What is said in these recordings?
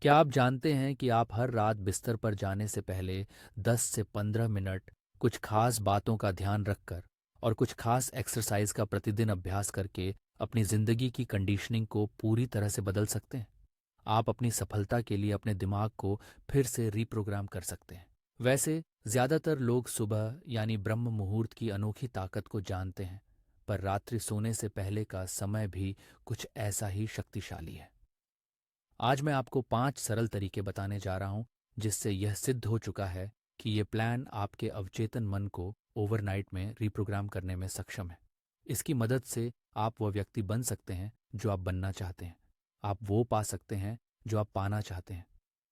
क्या आप जानते हैं कि आप हर रात बिस्तर पर जाने से पहले 10 से 15 मिनट कुछ खास बातों का ध्यान रखकर और कुछ खास एक्सरसाइज का प्रतिदिन अभ्यास करके अपनी ज़िंदगी की कंडीशनिंग को पूरी तरह से बदल सकते हैं? आप अपनी सफलता के लिए अपने दिमाग को फिर से रीप्रोग्राम कर सकते हैं। वैसे ज़्यादातर लोग सुबह यानी ब्रह्म मुहूर्त की अनोखी ताकत को जानते हैं, पर रात्रि सोने से पहले का समय भी कुछ ऐसा ही शक्तिशाली है। आज मैं आपको 5 सरल तरीके बताने जा रहा हूं जिससे यह सिद्ध हो चुका है कि ये प्लान आपके अवचेतन मन को ओवरनाइट में रिप्रोग्राम करने में सक्षम है। इसकी मदद से आप वह व्यक्ति बन सकते हैं जो आप बनना चाहते हैं। आप वो पा सकते हैं जो आप पाना चाहते हैं।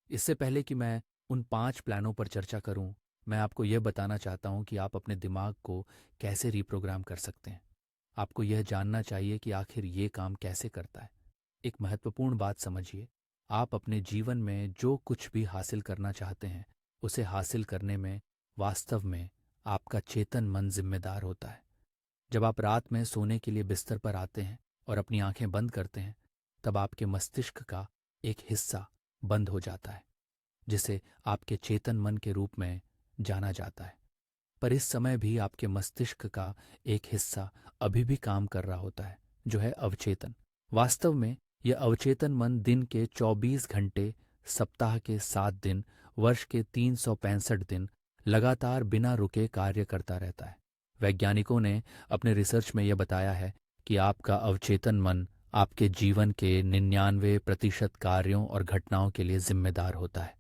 इससे पहले कि मैं उन 5 प्लानों पर चर्चा करूं, मैं आपको यह बताना चाहता हूं कि आप अपने दिमाग को कैसे रिप्रोग्राम कर सकते हैं। आपको यह जानना चाहिए कि आखिर ये काम कैसे करता है। एक महत्वपूर्ण बात समझिए, आप अपने जीवन में जो कुछ भी हासिल करना चाहते हैं, उसे हासिल करने में वास्तव में आपका चेतन मन जिम्मेदार होता है। जब आप रात में सोने के लिए बिस्तर पर आते हैं और अपनी आंखें बंद करते हैं, तब आपके मस्तिष्क का एक हिस्सा बंद हो जाता है, जिसे आपके चेतन मन के रूप में जाना जाता है। पर इस समय भी आपके मस्तिष्क का एक हिस्सा अभी भी काम कर रहा होता है, जो है अवचेतन। वास्तव में यह अवचेतन मन दिन के 24 घंटे, सप्ताह के 7 दिन, वर्ष के 365 दिन लगातार बिना रुके कार्य करता रहता है। वैज्ञानिकों ने अपने रिसर्च में यह बताया है कि आपका अवचेतन मन आपके जीवन के 99% कार्यों और घटनाओं के लिए जिम्मेदार होता है।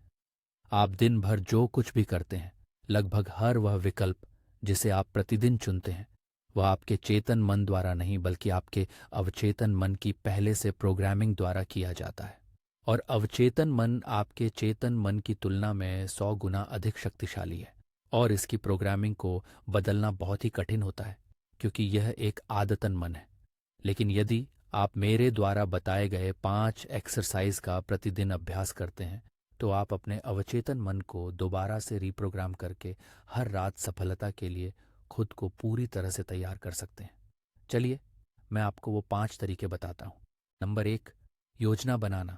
आप दिन भर जो कुछ भी करते हैं, लगभग हर वह विकल्प जिसे आप प्रतिदिन चुनते हैं, वह आपके चेतन मन द्वारा नहीं बल्कि आपके अवचेतन मन की पहले से प्रोग्रामिंग द्वारा किया जाता है। और अवचेतन मन आपके चेतन मन की तुलना में 100 गुना अधिक शक्तिशाली है। और इसकी प्रोग्रामिंग को बदलना बहुत ही कठिन होता है, क्योंकि यह एक आदतन मन है। लेकिन यदि आप मेरे द्वारा बताए गए 5 एक्सरसाइज का प्रतिदिन अभ्यास करते हैं, तो आप अपने अवचेतन मन को दोबारा से रिप्रोग्राम करके हर रात सफलता के लिए खुद को पूरी तरह से तैयार कर सकते हैं। चलिए, मैं आपको वो 5 तरीके बताता हूँ। नंबर 1, योजना बनाना।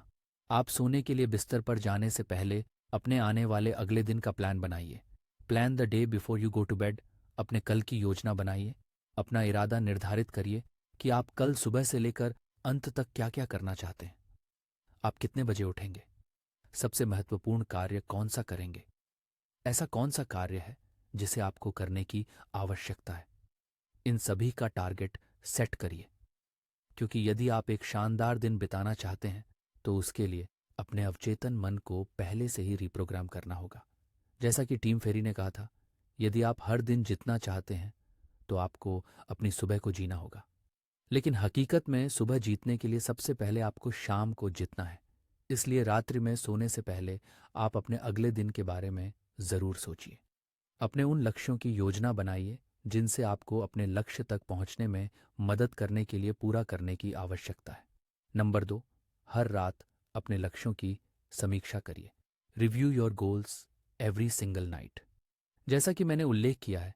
आप सोने के लिए बिस्तर पर जाने से पहले अपने आने वाले अगले दिन का प्लान बनाइए। Plan the day before you go to bed. अपने कल की योजना बनाइए। अपना इरादा निर्धारित करिए कि आप कल सुबह से लेकर अंत तक क्या क्या करना चाहते हैं। आप कितने बजे उठेंगे? सबसे महत्वपूर्ण कार्य कौन सा करेंगे? ऐसा कौन सा कार्य है जिसे आपको करने की आवश्यकता है? इन सभी का टारगेट सेट करिए, क्योंकि यदि आप एक शानदार दिन बिताना चाहते हैं, तो उसके लिए अपने अवचेतन मन को पहले से ही रिप्रोग्राम करना होगा। जैसा कि टीम फेरी ने कहा था, यदि आप हर दिन जितना चाहते हैं, तो आपको अपनी सुबह को जीना होगा। लेकिन हकीकत में सुबह जीतने के लिए सबसे पहले आपको शाम को जीतना है। इसलिए रात्रि में सोने से पहले आप अपने अगले दिन के बारे में ज़रूर सोचिए। अपने उन लक्ष्यों की योजना बनाइए जिनसे आपको अपने लक्ष्य तक पहुंचने में मदद करने के लिए पूरा करने की आवश्यकता है। नंबर 2, हर रात अपने लक्ष्यों की समीक्षा करिए। Review your goals every single night. जैसा कि मैंने उल्लेख किया है,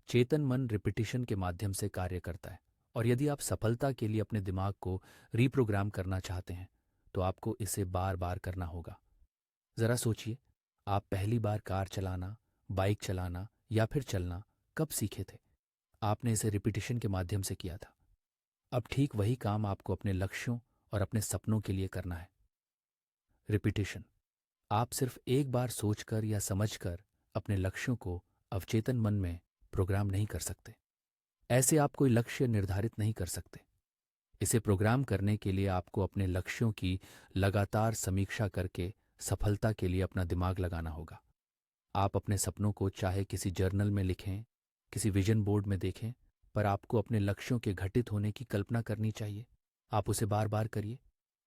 चेतन मन रिपीटिशन के माध्यम से कार्य करता है। और यदि आप सफलता के लिए अपने दिमाग को रिप्रोग्राम करना चाहते हैं, तो आपको इसे बार बार करना होगा। जरा सोचिए, आप पहली बार कार चलाना, बाइक चलाना या फिर चलना कब सीखे थे? आपने इसे रिपीटिशन के माध्यम से किया था। अब ठीक वही काम आपको अपने लक्ष्यों और अपने सपनों के लिए करना है। रिपीटिशन। आप सिर्फ एक बार सोचकर या समझकर अपने लक्ष्यों को अवचेतन मन में प्रोग्राम नहीं कर सकते। ऐसे आप कोई लक्ष्य निर्धारित नहीं कर सकते। इसे प्रोग्राम करने के लिए आपको अपने लक्ष्यों की लगातार समीक्षा करके सफलता के लिए अपना दिमाग लगाना होगा। आप अपने सपनों को चाहे किसी जर्नल में लिखें, किसी विजन बोर्ड में देखें, पर आपको अपने लक्ष्यों के घटित होने की कल्पना करनी चाहिए। आप उसे बार बार करिए।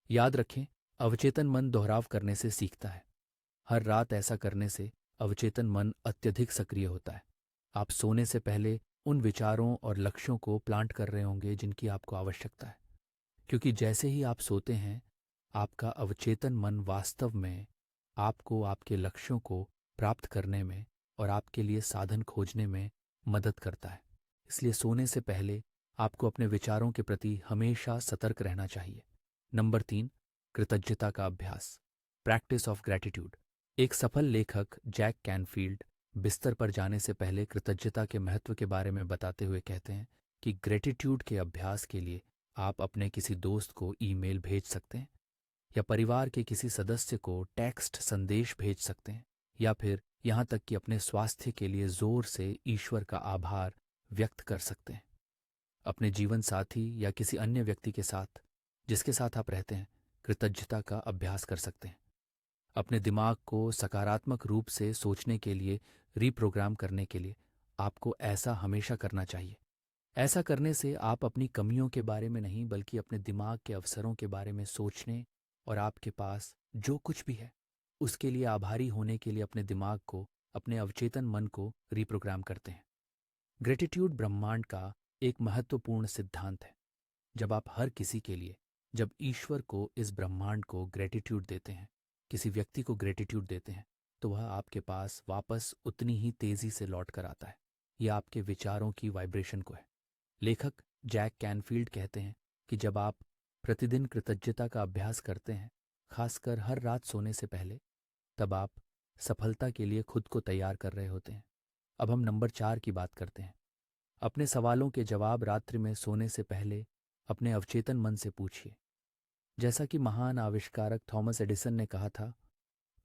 याद रखें, अवचेतन मन दोहराव करने से सीखता है। हर रात ऐसा करने से अवचेतन मन अत्यधिक सक्रिय होता है। आप सोने से पहले उन विचारों और लक्ष्यों को प्लांट कर रहे होंगे जिनकी आपको आवश्यकता है, क्योंकि जैसे ही आप सोते हैं, आपका अवचेतन मन वास्तव में आपको आपके लक्ष्यों को प्राप्त करने में और आपके लिए साधन खोजने में मदद करता है। इसलिए सोने से पहले आपको अपने विचारों के प्रति हमेशा सतर्क रहना चाहिए। नंबर 3, कृतज्ञता का अभ्यास। Practice of gratitude. एक सफल लेखक जैक कैनफील्ड बिस्तर पर जाने से पहले कृतज्ञता के महत्व के बारे में बताते हुए कहते हैं कि ग्रैटिट्यूड के अभ्यास के लिए आप अपने किसी दोस्त को ईमेल भेज सकते हैं, या परिवार के किसी सदस्य को टेक्स्ट संदेश भेज सकते हैं, या फिर यहाँ तक कि अपने स्वास्थ्य के लिए जोर से ईश्वर का आभार व्यक्त कर सकते हैं। अपने जीवन साथी या किसी अन्य व्यक्ति के साथ जिसके साथ आप रहते हैं कृतज्ञता का अभ्यास कर सकते हैं। अपने दिमाग को सकारात्मक रूप से सोचने के लिए रीप्रोग्राम करने के लिए आपको ऐसा हमेशा करना चाहिए। ऐसा करने से आप अपनी कमियों के बारे में नहीं बल्कि अपने दिमाग के अवसरों के बारे में सोचने और आपके पास जो कुछ भी है उसके लिए आभारी होने के लिए अपने दिमाग को, अपने अवचेतन मन को रीप्रोग्राम करते हैं। ग्रेटिट्यूड ब्रह्मांड का एक महत्वपूर्ण सिद्धांत है। जब आप हर किसी के लिए, जब ईश्वर को, इस ब्रह्मांड को ग्रेटिट्यूड देते हैं, किसी व्यक्ति को ग्रेटिट्यूड देते हैं, तो वह आपके पास वापस उतनी ही तेजी से लौट कर आता है। यह आपके विचारों की वाइब्रेशन को है। लेखक जैक कैनफील्ड कहते हैं कि जब आप प्रतिदिन कृतज्ञता का अभ्यास करते हैं, खासकर हर रात सोने से पहले, तब आप सफलता के लिए खुद को तैयार कर रहे होते हैं। अब हम नंबर 4 की बात करते हैं। अपने सवालों के जवाब रात्रि में सोने से पहले अपने अवचेतन मन से पूछिए। जैसा कि महान आविष्कारक थॉमस एडिसन ने कहा था,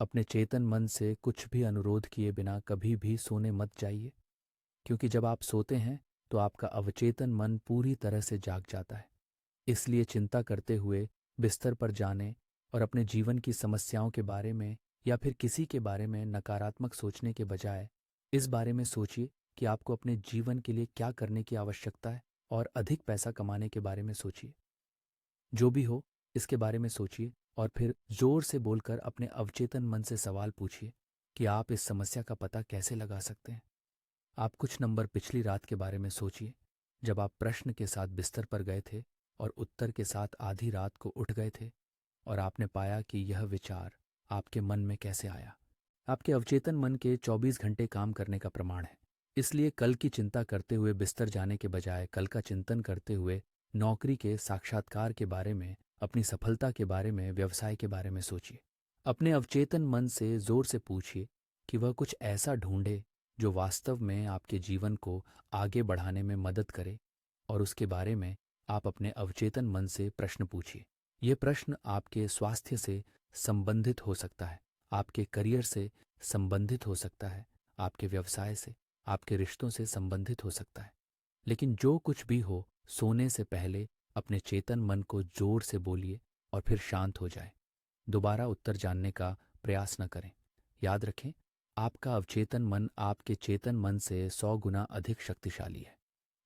अपने चेतन मन से कुछ भी अनुरोध किए बिना कभी भी सोने मत जाइए, क्योंकि जब आप सोते हैं तो आपका अवचेतन मन पूरी तरह से जाग जाता है। इसलिए चिंता करते हुए बिस्तर पर जाने और अपने जीवन की समस्याओं के बारे में या फिर किसी के बारे में नकारात्मक सोचने के बजाय इस बारे में सोचिए कि आपको अपने जीवन के लिए क्या करने की आवश्यकता है, और अधिक पैसा कमाने के बारे में सोचिए। जो भी हो, इसके बारे में सोचिए और फिर जोर से बोलकर अपने अवचेतन मन से सवाल पूछिए कि आप इस समस्या का पता कैसे लगा सकते हैं। आप कुछ नंबर पिछली रात के बारे में सोचिए, जब आप प्रश्न के साथ बिस्तर पर गए थे और उत्तर के साथ आधी रात को उठ गए थे, और आपने पाया कि यह विचार आपके मन में कैसे आया। आपके अवचेतन मन के 24 घंटे काम करने का प्रमाण है। इसलिए कल की चिंता करते हुए बिस्तर जाने के बजाय कल का चिंतन करते हुए नौकरी के साक्षात्कार के बारे में, अपनी सफलता के बारे में, व्यवसाय के बारे में सोचिए। अपने अवचेतन मन से जोर से पूछिए कि वह कुछ ऐसा ढूंढे जो वास्तव में आपके जीवन को आगे बढ़ाने में मदद करे, और उसके बारे में आप अपने अवचेतन मन से प्रश्न पूछिए। यह प्रश्न आपके स्वास्थ्य से संबंधित हो सकता है, आपके करियर से संबंधित हो सकता है, आपके व्यवसाय से, आपके रिश्तों से संबंधित हो सकता है। लेकिन जो कुछ भी हो, सोने से पहले अपने चेतन मन को जोर से बोलिए और फिर शांत हो जाए। दोबारा उत्तर जानने का प्रयास न करें। याद रखें, आपका अवचेतन मन आपके चेतन मन से 100 गुना अधिक शक्तिशाली है।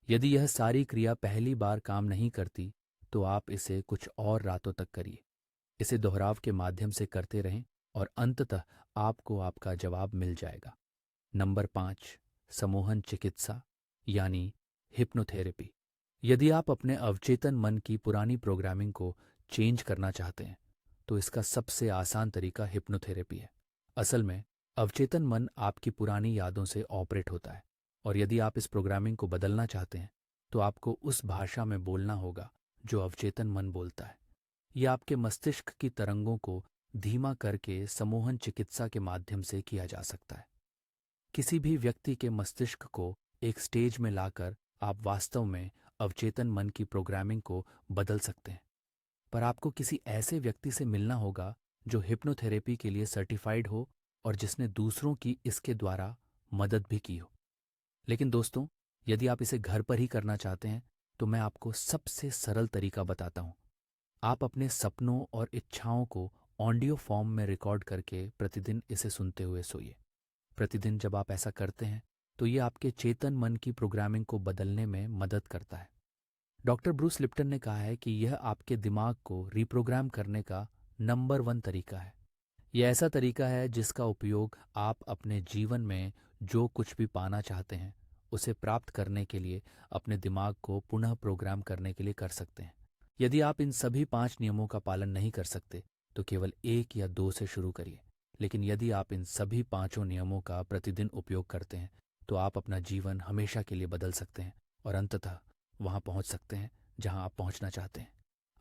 यदि यह सारी क्रिया पहली बार काम नहीं करती, तो आप इसे कुछ और रातों तक करिए। इसे दोहराव के माध्यम से करते रहें और अंततः आपको आपका जवाब मिल जाएगा। नंबर 5, सम्मोहन चिकित्सा यानी हिप्नोथेरेपी। यदि आप अपने अवचेतन मन की पुरानी प्रोग्रामिंग को चेंज करना चाहते हैं, तो इसका सबसे आसान तरीका हिप्नोथेरेपी है। असल में अवचेतन मन आपकी पुरानी यादों से ऑपरेट होता है, और यदि आप इस प्रोग्रामिंग को बदलना चाहते हैं तो आपको उस भाषा में बोलना होगा जो अवचेतन मन बोलता है। यह आपके मस्तिष्क की तरंगों को धीमा करके सम्मोहन चिकित्सा के माध्यम से किया जा सकता है। किसी भी व्यक्ति के मस्तिष्क को एक स्टेज में लाकर आप वास्तव में अवचेतन मन की प्रोग्रामिंग को बदल सकते हैं, पर आपको किसी ऐसे व्यक्ति से मिलना होगा जो हिप्नोथेरेपी के लिए सर्टिफाइड हो और जिसने दूसरों की इसके द्वारा मदद भी की हो। लेकिन दोस्तों, यदि आप इसे घर पर ही करना चाहते हैं तो मैं आपको सबसे सरल तरीका बताता हूँ। आप अपने सपनों और इच्छाओं को ऑडियो फॉर्म में रिकॉर्ड करके प्रतिदिन इसे सुनते हुए सोइए। प्रतिदिन जब आप ऐसा करते हैं तो ये आपके चेतन मन की प्रोग्रामिंग को बदलने में मदद करता है। डॉक्टर ब्रूस लिप्टन ने कहा है कि यह आपके दिमाग को रिप्रोग्राम करने का नंबर 1 तरीका है। यह ऐसा तरीका है जिसका उपयोग आप अपने जीवन में जो कुछ भी पाना चाहते हैं उसे प्राप्त करने के लिए अपने दिमाग को पुनः प्रोग्राम करने के लिए कर सकते हैं। यदि आप इन सभी 5 नियमों का पालन नहीं कर सकते तो केवल 1 या 2 से शुरू करिए। लेकिन यदि आप इन सभी 5 नियमों का प्रतिदिन उपयोग करते हैं तो आप अपना जीवन हमेशा के लिए बदल सकते हैं और अंततः वहां पहुंच सकते हैं जहां आप पहुंचना चाहते हैं।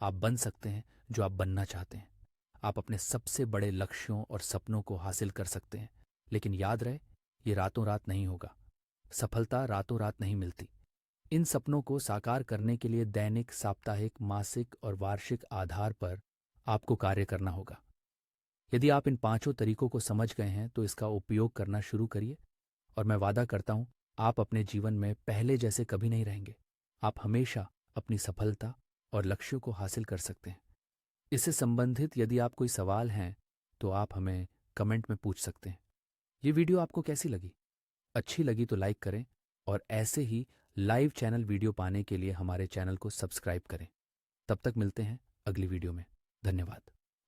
आप बन सकते हैं जो आप बनना चाहते हैं। आप अपने सबसे बड़े लक्ष्यों और सपनों को हासिल कर सकते हैं। लेकिन याद रहे, ये रातों रात नहीं होगा। सफलता रातों रात नहीं मिलती। इन सपनों को साकार करने के लिए दैनिक, साप्ताहिक, मासिक और वार्षिक आधार पर आपको कार्य करना होगा। यदि आप इन पांचों तरीकों को समझ गए हैं तो इसका उपयोग करना शुरू करिए, और मैं वादा करता हूं आप अपने जीवन में पहले जैसे कभी नहीं रहेंगे। आप हमेशा अपनी सफलता और लक्ष्यों को हासिल कर सकते हैं। इससे संबंधित यदि आप कोई सवाल हैं तो आप हमें कमेंट में पूछ सकते हैं। ये वीडियो आपको कैसी लगी? अच्छी लगी तो लाइक करें, और ऐसे ही लाइव चैनल वीडियो पाने के लिए हमारे चैनल को सब्सक्राइब करें। तब तक मिलते हैं अगली वीडियो में। धन्यवाद।